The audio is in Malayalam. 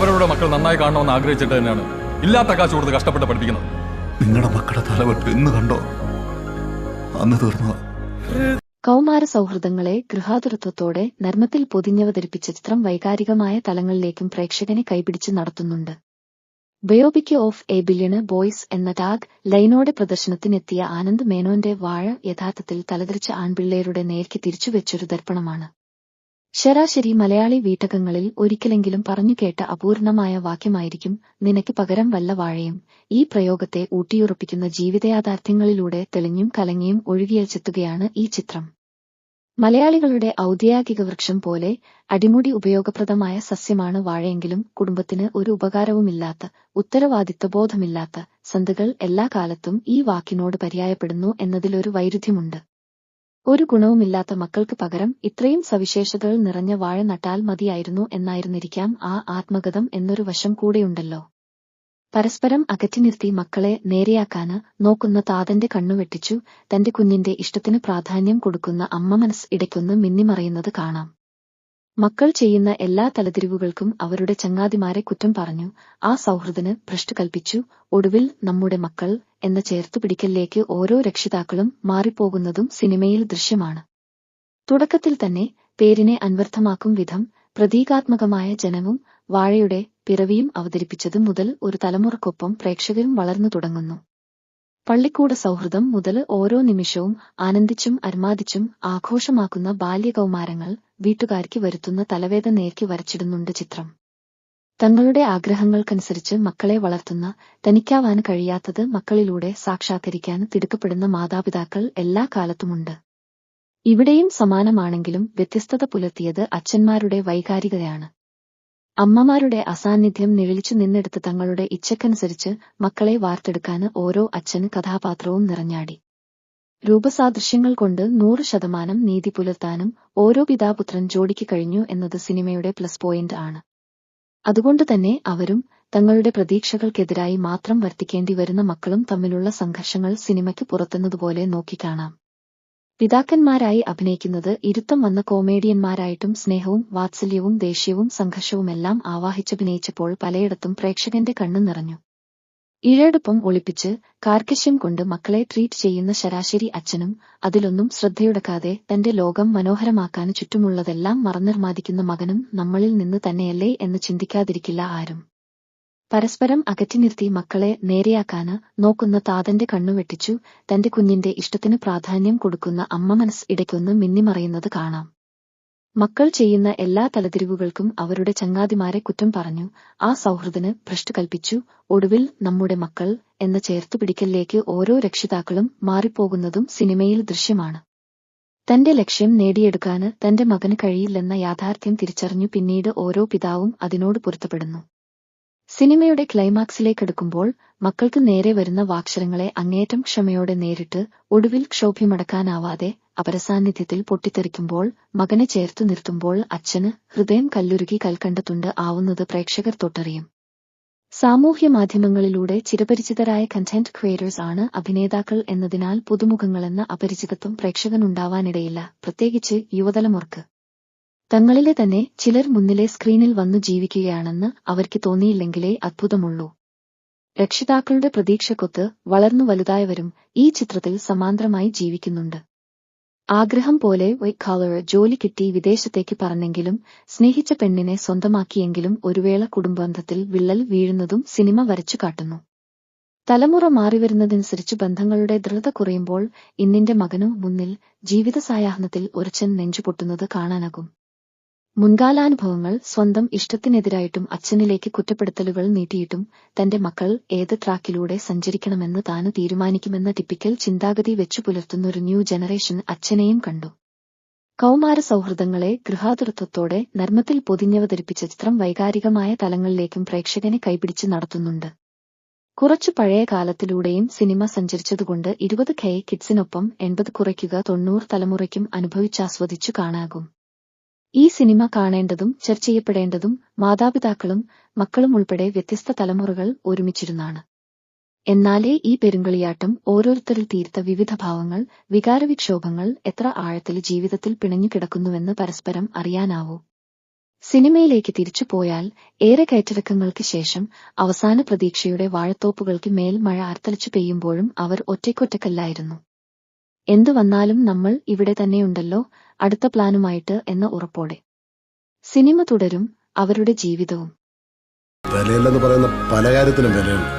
അവരുടെ മക്കൾ നന്നായി കാണണമെന്ന് ആഗ്രഹിച്ചിട്ട് തന്നെയാണ് ഇല്ലാത്ത കാശ് കൊടുത്ത് കഷ്ടപ്പെട്ട് പഠിപ്പിക്കുന്നത്. നിങ്ങളുടെ മക്കളുടെ തലവെട്ട് എന്ന് കണ്ടോ അന്ന് തീർന്നതാ. കൗമാര സൗഹൃദങ്ങളെ ഗൃഹാതുരത്വത്തോടെ നർമ്മത്തിൽ പൊതിഞ്ഞവതരിപ്പിച്ച ചിത്രം വൈകാരികമായ തലങ്ങളിലേക്കും പ്രേക്ഷകനെ കൈപിടിച്ച് നടത്തുന്നുണ്ട്. ബയോപിക് ഓഫ് എ ബില്യണ് ബോയ്സ് എന്ന ടാഗ് ലൈനോടെ പ്രദർശനത്തിനെത്തിയ ആനന്ദ് മേനോന്റെ വാഴ യഥാർത്ഥത്തിൽ തലതിരിച്ച ആൺപിള്ളേരുടെ നേർക്ക് തിരിച്ചുവെച്ചൊരു ദർപ്പണമാണ്. ശരാശരി മലയാളി വീട്ടകങ്ങളിൽ ഒരിക്കലെങ്കിലും പറഞ്ഞുകേട്ട അപൂർണമായ വാക്യമായിരിക്കും നിനക്ക് പകരം വല്ല വാഴയും. ഈ പ്രയോഗത്തെ ഊട്ടിയുറപ്പിക്കുന്ന ജീവിതയാഥാർത്ഥ്യങ്ങളിലൂടെ തെളിഞ്ഞും കലങ്ങിയും ഒഴുകിയെത്തുകയാണ് ഈ ചിത്രം. മലയാളികളുടെ ഔദ്യോഗിക വൃക്ഷം പോലെ അടിമുടി ഉപയോഗപ്രദമായ സസ്യമാണ് വാഴയെങ്കിലും കുടുംബത്തിന് ഒരു ഉപകാരവുമില്ലാത്ത, ഉത്തരവാദിത്വബോധമില്ലാത്ത സന്തകൾ എല്ലാ കാലത്തും ഈ വാക്കിനോട് പര്യായപ്പെടുന്നു എന്നതിലൊരു വൈരുദ്ധ്യമുണ്ട്. ഒരു ഗുണവുമില്ലാത്ത മക്കൾക്ക് പകരം ഇത്രയും സവിശേഷതകൾ നിറഞ്ഞ വാഴ നട്ടാൽ മതിയായിരുന്നു എന്നായിരുന്നിരിക്കാം ആ ആത്മഗതം എന്നൊരു വശം കൂടെയുണ്ടല്ലോ. പരസ്പരം അകറ്റി നിർത്തി മക്കളെ നേരെയാക്കാന് നോക്കുന്ന താതന്റെ കണ്ണുവെട്ടിച്ചു തന്റെ കുഞ്ഞിന്റെ ഇഷ്ടത്തിന് പ്രാധാന്യം കൊടുക്കുന്ന അമ്മ മനസ്സ് ഇടയ്ക്കൊന്ന് മിന്നിമറയുന്നത് കാണാം. മക്കൾ ചെയ്യുന്ന എല്ലാ തലതിരിവുകൾക്കും അവരുടെ ചങ്ങാതിമാരെ കുറ്റം പറഞ്ഞു ആ സൗഹൃദന് ഭ്രഷ്ട് കൽപ്പിച്ചു. ഒടുവിൽ നമ്മുടെ മക്കൾ എന്ന ചേർത്തുപിടിക്കലിലേക്ക് ഓരോ രക്ഷിതാക്കളും മാറിപ്പോകുന്നതും സിനിമയിൽ ദൃശ്യമാണ്. തുടക്കത്തിൽ തന്നെ പേരിനെ അന്വർത്ഥമാക്കും വിധം പ്രതീകാത്മകമായ ജനവും വാഴയുടെ പിറവിയും അവതരിപ്പിച്ചത് മുതൽ ഒരു തലമുറക്കൊപ്പം പ്രേക്ഷകരും വളർന്നു തുടങ്ങുന്നു. പള്ളിക്കൂട സൗഹൃദം മുതൽ ഓരോ നിമിഷവും ആനന്ദിച്ചും അർമാദിച്ചും ആഘോഷമാക്കുന്ന ബാല്യകൗമാരങ്ങൾ വീട്ടുകാർക്ക് വരുത്തുന്ന തലവേദന നേർക്ക് വരച്ചിടുന്നുണ്ട് ചിത്രം. തങ്ങളുടെ ആഗ്രഹങ്ങൾക്കനുസരിച്ച് മക്കളെ വളർത്തുന്ന, തനിക്കാവാൻ കഴിയാത്തത് മക്കളിലൂടെ സാക്ഷാത്കരിക്കാൻ തിടുക്കപ്പെടുന്ന മാതാപിതാക്കൾ എല്ലാ കാലത്തുമുണ്ട്. ഇവിടെയും സമാനമാണെങ്കിലും വ്യത്യസ്തത പുലർത്തിയത് അച്ഛന്മാരുടെ വൈകാരികതയാണ്. അമ്മമാരുടെ അസാന്നിധ്യം നിഴലിച്ചു നിന്നെടുത്ത് തങ്ങളുടെ ഇച്ഛക്കനുസരിച്ച് മക്കളെ വാർത്തെടുക്കാന് ഓരോ അച്ഛന് കഥാപാത്രവും നിറഞ്ഞാടി. രൂപസാദൃശ്യങ്ങൾ കൊണ്ട് 100% നീതി പുലർത്താനും ഓരോ പിതാപുത്രൻ ജോഡിക്ക് കഴിഞ്ഞു എന്നത് സിനിമയുടെ പ്ലസ് പോയിന്റ് ആണ്. അതുകൊണ്ടുതന്നെ അവരും തങ്ങളുടെ പ്രതീക്ഷകൾക്കെതിരായി മാത്രം വർത്തിക്കേണ്ടി വരുന്ന മക്കളും തമ്മിലുള്ള സംഘർഷങ്ങൾ സിനിമയ്ക്ക് പുറത്തുന്നതുപോലെ നോക്കിക്കാണാം. പിതാക്കന്മാരായി അഭിനയിക്കുന്നത് ഇരുത്തം വന്ന കോമേഡിയന്മാരായിട്ടും സ്നേഹവും വാത്സല്യവും ദേഷ്യവും സംഘർഷവുമെല്ലാം ആവാഹിച്ചഭിനയിച്ചപ്പോൾ പലയിടത്തും പ്രേക്ഷകന്റെ കണ്ണു നിറഞ്ഞു. ഇഴയെടുപ്പം ഒളിപ്പിച്ച് കാർക്കശ്യം കൊണ്ട് മക്കളെ ട്രീറ്റ് ചെയ്യുന്ന ശരാശരി അച്ഛനും അതിലൊന്നും ശ്രദ്ധയുടക്കാതെ തന്റെ ലോകം മനോഹരമാക്കാൻ ചുറ്റുമുള്ളതെല്ലാം മറന്നിർമാദിക്കുന്ന മകനും നമ്മളിൽ നിന്ന് തന്നെയല്ലേ എന്ന് ചിന്തിക്കാതിരിക്കില്ല ആരും. പരസ്പരം അകറ്റി നിർത്തി മക്കളെ നേരെയാക്കാന് നോക്കുന്ന താതന്റെ കണ്ണുവെട്ടിച്ചു തന്റെ കുഞ്ഞിന്റെ ഇഷ്ടത്തിന് പ്രാധാന്യം കൊടുക്കുന്ന അമ്മ മനസ്സ് ഇടയ്ക്കൊന്ന് മിന്നിമറയുന്നത് കാണാം. മക്കൾ ചെയ്യുന്ന എല്ലാ തലതിരിവുകൾക്കും അവരുടെ ചങ്ങാതിമാരെ കുറ്റം പറഞ്ഞു ആ സൗഹൃദന് ഭ്രഷ്ട് കൽപ്പിച്ചു. ഒടുവിൽ നമ്മുടെ മക്കൾ എന്ന ചേർത്തുപിടിക്കലിലേക്ക് ഓരോ രക്ഷിതാക്കളും മാറിപ്പോകുന്നതും സിനിമയിൽ ദൃശ്യമാണ്. തന്റെ ലക്ഷ്യം നേടിയെടുക്കാന് തന്റെ മകന് കഴിയില്ലെന്ന യാഥാർത്ഥ്യം തിരിച്ചറിഞ്ഞു പിന്നീട് ഓരോ പിതാവും അതിനോട് പൊരുത്തപ്പെടുന്നു. സിനിമയുടെ ക്ലൈമാക്സിലേക്കെടുക്കുമ്പോൾ മക്കൾക്ക് നേരെ വരുന്ന വാക്ഷരങ്ങളെ അങ്ങേയറ്റം ക്ഷമയോടെ നേരിട്ട് ഒടുവിൽ ക്ഷോഭ്യമടക്കാനാവാതെ അപരസാന്നിധ്യത്തിൽ പൊട്ടിത്തെറിക്കുമ്പോൾ മകനെ ചേർത്തു നിർത്തുമ്പോൾ അച്ഛന് ഹൃദയം കല്ലുരുകി കൽക്കണ്ടത്തുണ്ട് ആവുന്നത് പ്രേക്ഷകർ തൊട്ടറിയും. സാമൂഹ്യ മാധ്യമങ്ങളിലൂടെ ചിരപരിചിതരായ കണ്ടന്റ് ക്രിയേറ്റേഴ്സ് ആണ് അഭിനേതാക്കൾ എന്നതിനാൽ പുതുമുഖങ്ങളെന്ന അപരിചിതത്വം പ്രേക്ഷകനുണ്ടാവാനിടയില്ല, പ്രത്യേകിച്ച് യുവതലമുറക്ക്. തങ്ങളിലെ തന്നെ ചിലർ മുന്നിലെ സ്ക്രീനിൽ വന്നു ജീവിക്കുകയാണെന്ന് അവർക്ക് തോന്നിയില്ലെങ്കിലേ അത്ഭുതമുള്ളൂ. രക്ഷിതാക്കളുടെ പ്രതീക്ഷക്കൊത്ത് വളർന്നു വലുതായവരും ഈ ചിത്രത്തിൽ സമാന്തരമായി ജീവിക്കുന്നുണ്ട്. ആഗ്രഹം പോലെ വൈറ്റ് കോളർ ജോലി കിട്ടി വിദേശത്തേക്ക് പറന്നെങ്കിലും സ്നേഹിച്ച പെണ്ണിനെ സ്വന്തമാക്കിയെങ്കിലും ഒരുവേള കുടുംബബന്ധത്തിൽ വിള്ളൽ വീഴുന്നതും സിനിമ വരച്ചു കാട്ടുന്നു. തലമുറ മാറിവരുന്നതനുസരിച്ച് ബന്ധങ്ങളുടെ ദൃഢത കുറയുമ്പോൾ ഇന്നിന്റെ മകനു മുന്നിൽ ജീവിത സായാഹ്നത്തിൽ ഒരച്ഛൻ നെഞ്ചുപൊട്ടുന്നത് കാണാനാകും. മുൻകാലാനുഭവങ്ങൾ സ്വന്തം ഇഷ്ടത്തിനെതിരായിട്ടും അച്ഛനിലേക്ക് കുറ്റപ്പെടുത്തലുകൾ നീട്ടിയിട്ടും തന്റെ മക്കൾ ഏത് ട്രാക്കിലൂടെ സഞ്ചരിക്കണമെന്ന് താന് തീരുമാനിക്കുമെന്ന ടിപ്പിക്കൽ ചിന്താഗതി വെച്ചു പുലർത്തുന്നൊരു ന്യൂ ജനറേഷൻ അച്ഛനെയും കണ്ടു. കൗമാര സൗഹൃദങ്ങളെ ഗൃഹാതുരത്വത്തോടെ നർമ്മത്തിൽ പൊതിഞ്ഞവതരിപ്പിച്ച ചിത്രം വൈകാരികമായ തലങ്ങളിലേക്കും പ്രേക്ഷകനെ കൈപിടിച്ച് നടത്തുന്നുണ്ട്. കുറച്ചു പഴയ കാലത്തിലൂടെയും സിനിമ സഞ്ചരിച്ചതുകൊണ്ട് 20K കിഡ്സിനൊപ്പം 80 കുറയ്ക്കുക 90 തലമുറയ്ക്കും അനുഭവിച്ചാസ്വദിച്ചു കാണാകും. ഈ സിനിമ കാണേണ്ടതും ചർച്ച ചെയ്യപ്പെടേണ്ടതും മാതാപിതാക്കളും മക്കളും ഉൾപ്പെടെ വ്യത്യസ്ത തലമുറകൾ ഒരുമിച്ചിരുന്നാണ്. എന്നാലേ ഈ പെരുങ്കളിയാട്ടം ഓരോരുത്തരിൽ തീർത്ത വിവിധ ഭാവങ്ങൾ, വികാരവിക്ഷോഭങ്ങൾ എത്ര ആഴത്തിൽ ജീവിതത്തിൽ പിണഞ്ഞു കിടക്കുന്നുവെന്ന് പരസ്പരം അറിയാനാവൂ. സിനിമയിലേക്ക് തിരിച്ചു പോയാൽ ഏറെ കയറ്റിറക്കങ്ങൾക്ക് ശേഷം അവസാന പ്രതീക്ഷയുടെ വാഴത്തോപ്പുകൾക്ക് മേൽ മഴ ആർത്തലിച്ചു പെയ്യുമ്പോഴും അവർ ഒറ്റയ്ക്കൊറ്റക്കല്ലായിരുന്നു. എന്തു വന്നാലും നമ്മൾ ഇവിടെ തന്നെയുണ്ടല്ലോ അടുത്ത പ്ലാനുമായിട്ട് എന്ന ഉറപ്പോടെ. സിനിമ തുടരും, അവരുടെ ജീവിതവും. വിലയില്ലെന്ന് പറയുന്ന പല കാര്യത്തിനും വിലയുണ്ട്.